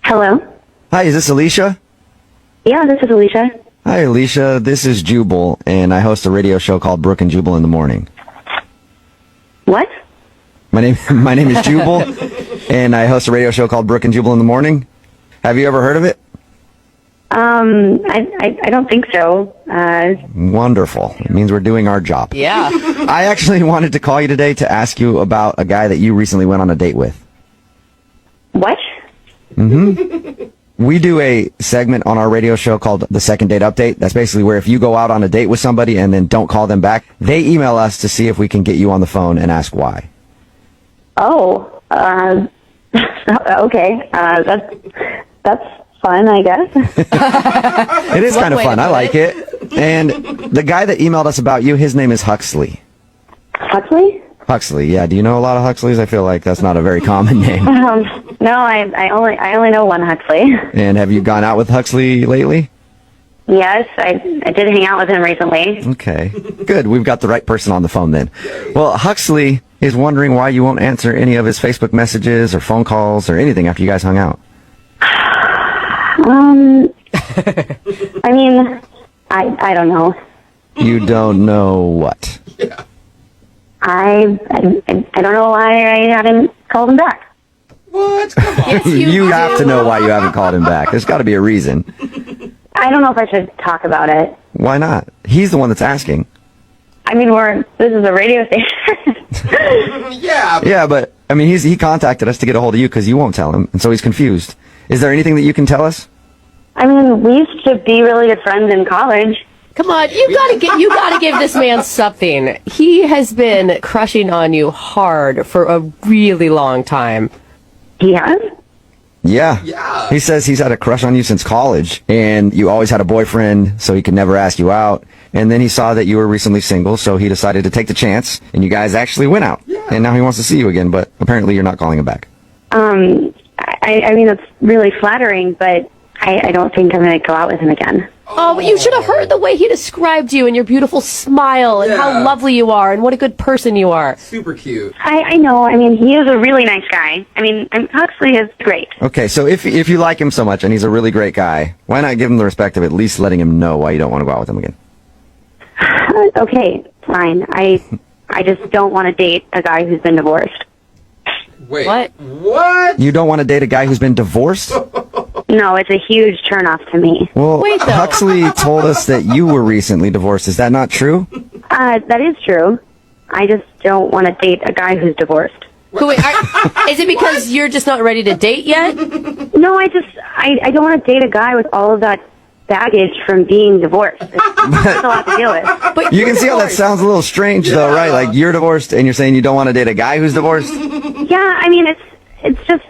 Hello? Hi, is this Alicia? Yeah, this is Alicia. Hi, Alicia. This is Jubal, and I host a radio show called Brooke and Jubal in the Morning. What? My name is Jubal, and I host a radio show called Brooke and Jubal in the Morning. Have you ever heard of it? I don't think so. Wonderful. It means we're doing our job. Yeah. I actually wanted to call you today to ask you about a guy that you recently went on a date with. What? We do a segment on our radio show called The Second Date Update. That's basically where if you go out on a date with somebody and then don't call them back, they email us to see if we can get you on the phone and ask why. Oh, okay. That's fun, I guess. It is kind of fun. I like it. And the guy that emailed us about you, his name is Huxley. Huxley? Huxley, yeah. Do you know a lot of Huxleys? I feel like that's not a very common name. No, I only know one Huxley. And have you gone out with Huxley lately? Yes, I did hang out with him recently. Okay, good. We've got the right person on the phone then. Well, Huxley is wondering why you won't answer any of his Facebook messages or phone calls or anything after you guys hung out. I mean, I don't know. You don't know what? I don't know why I haven't called him back. What? Come on. Yes, You have to know why you haven't called him back. There's got to be a reason. I don't know if I should talk about it. Why not? He's the one that's asking. I mean, this is a radio station. Yeah. Yeah, but I mean, he contacted us to get a hold of you because you won't tell him, and so he's confused. Is there anything that you can tell us? I mean, we used to be really good friends in college. Come on, you gotta give this man something. He has been crushing on you hard for a really long time. He has? Yeah. Yeah. He says he's had a crush on you since college, and you always had a boyfriend, so he could never ask you out. And then he saw that you were recently single, so he decided to take the chance, and you guys actually went out. Yeah. And now he wants to see you again, but apparently you're not calling him back. I mean, it's really flattering, but I don't think I'm going to go out with him again. Oh, but you should have heard the way he described you and your beautiful smile and how Yeah. lovely you are and what a good person you are. Super cute. I know. I mean, he is a really nice guy. I mean, Huxley is great. Okay, so if you like him so much, and he's a really great guy, why not give him the respect of at least letting him know why you don't want to go out with him again? Okay, fine. I just don't want to date a guy who's been divorced. Wait. What? What? You don't want to date a guy who's been divorced? No, it's a huge turnoff to me. Well, Wait, though. Huxley told us that you were recently divorced. Is that not true? That is true. I just don't want to date a guy who's divorced. Wait, is it because you're just not ready to date yet? No, I don't want to date a guy with all of that baggage from being divorced. It's a lot to deal with. But You you're can see how that divorced. sounds a little strange, though, right? Like, you're divorced, and you're saying you don't want to date a guy who's divorced? Yeah, I mean, it's just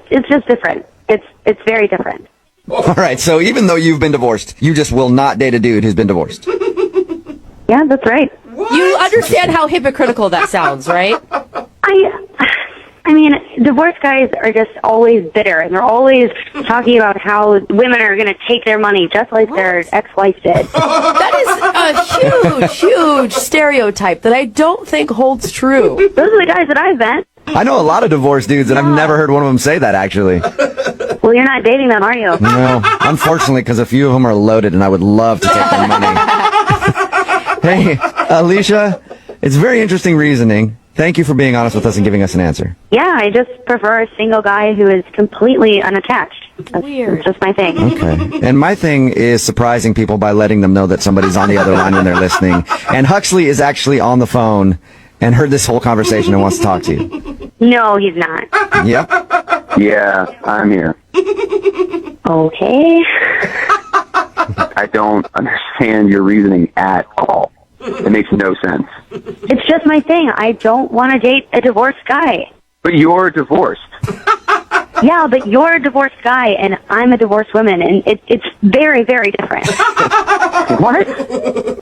different. It's very different. All right, so even though you've been divorced, you just will not date a dude who's been divorced. Yeah, that's right. You understand how hypocritical that sounds, right? I mean, divorced guys are just always bitter, and they're always talking about how women are going to take their money just like their ex-wife did. That is a huge stereotype that I don't think holds true. Those are the guys that I've met. I know a lot of divorced dudes, and I've never heard one of them say that, actually. Well, you're not dating them, are you? No, unfortunately, because a few of them are loaded, and I would love to take their money. Hey, Alicia, it's very interesting reasoning. Thank you for being honest with us and giving us an answer. Yeah, I just prefer a single guy who is completely unattached. That's Weird. just my thing. Okay. And my thing is surprising people by letting them know that somebody's on the other line when they're listening. And Huxley is actually on the phone and heard this whole conversation and wants to talk to you. No, he's not. Yep. Yeah, I'm here. Okay. I don't understand your reasoning at all. It makes no sense. It's just my thing. I don't want to date a divorced guy. But you're divorced. Yeah, but you're a divorced guy, and I'm a divorced woman, and it's very, very different. What?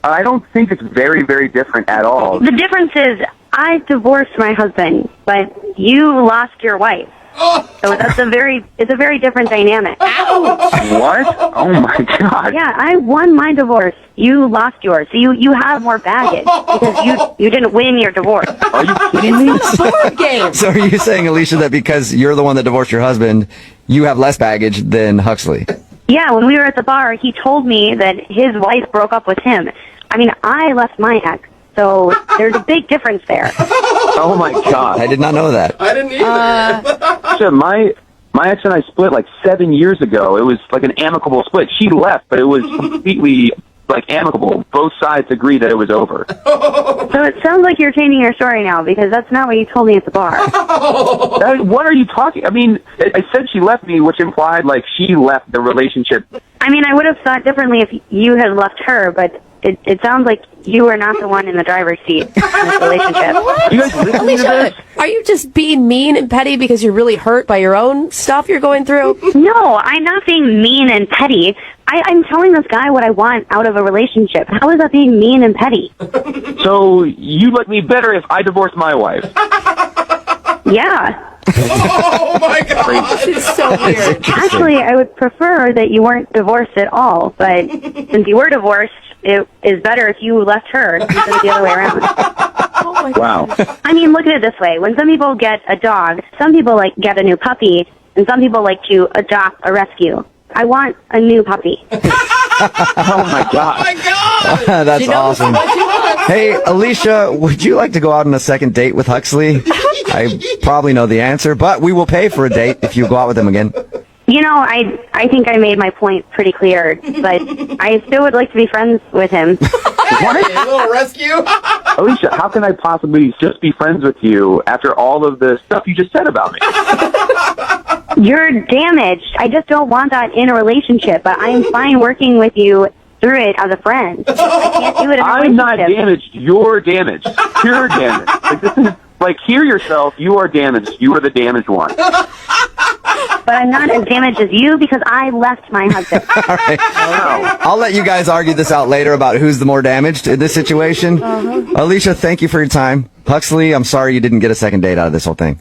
I don't think it's very, very different at all. The difference is I divorced my husband, but you lost your wife. So it's a very different dynamic. What? Oh my God. Yeah, I won my divorce. You lost yours. So you have more baggage because you didn't win your divorce. Are you kidding me? Board game. So are you saying, Alicia, that because you're the one that divorced your husband, you have less baggage than Huxley. Yeah, when we were at the bar, he told me that his wife broke up with him. I mean, I left my ex, so there's a big difference there. Oh my God. I did not know that. I didn't either. Shit, my ex and I split like 7 years ago. It was like an amicable split. She left, but it was completely like amicable. Both sides agreed that it was over. So it sounds like you're changing your story now, because that's not what you told me at the bar. What are you talking? I mean, I said she left me, which implied like she left the relationship. I mean, I would have thought differently if you had left her, but it sounds like you were not the one in the driver's seat in this relationship. You guys listening to this? Are you just being mean and petty because you're really hurt by your own stuff you're going through? No, I'm not being mean and petty. I'm telling this guy what I want out of a relationship. How is that being mean and petty? So you like me better if I divorced my wife? Yeah. Oh my God. It's so weird. Actually, I would prefer that you weren't divorced at all, but since you were divorced, it is better if you left her instead of the other way around. Oh my God. Wow. I mean, look at it this way. When some people get a dog, some people like get a new puppy, and some people like to adopt a rescue. I want a new puppy. Oh my God. Oh my God. That's She knows awesome. what you want. Hey, Alicia, would you like to go out on a second date with Huxley? I probably know the answer, but we will pay for a date if you go out with him again. You know, I think I made my point pretty clear, but I still would like to be friends with him. Hey, a little rescue. Alicia, how can I possibly just be friends with you after all of the stuff you just said about me? You're damaged. I just don't want that in a relationship, but I am fine working with you through it as a friend. I can't do it in a I'm not relationship. damaged. You're damaged. Pure damage. Like, this is, like, hear yourself. You are damaged. You are the damaged one. But I'm not as damaged as you because I left my husband. All right. I'll let you guys argue this out later about who's the more damaged in this situation. Alicia, thank you for your time. Huxley, I'm sorry you didn't get a second date out of this whole thing.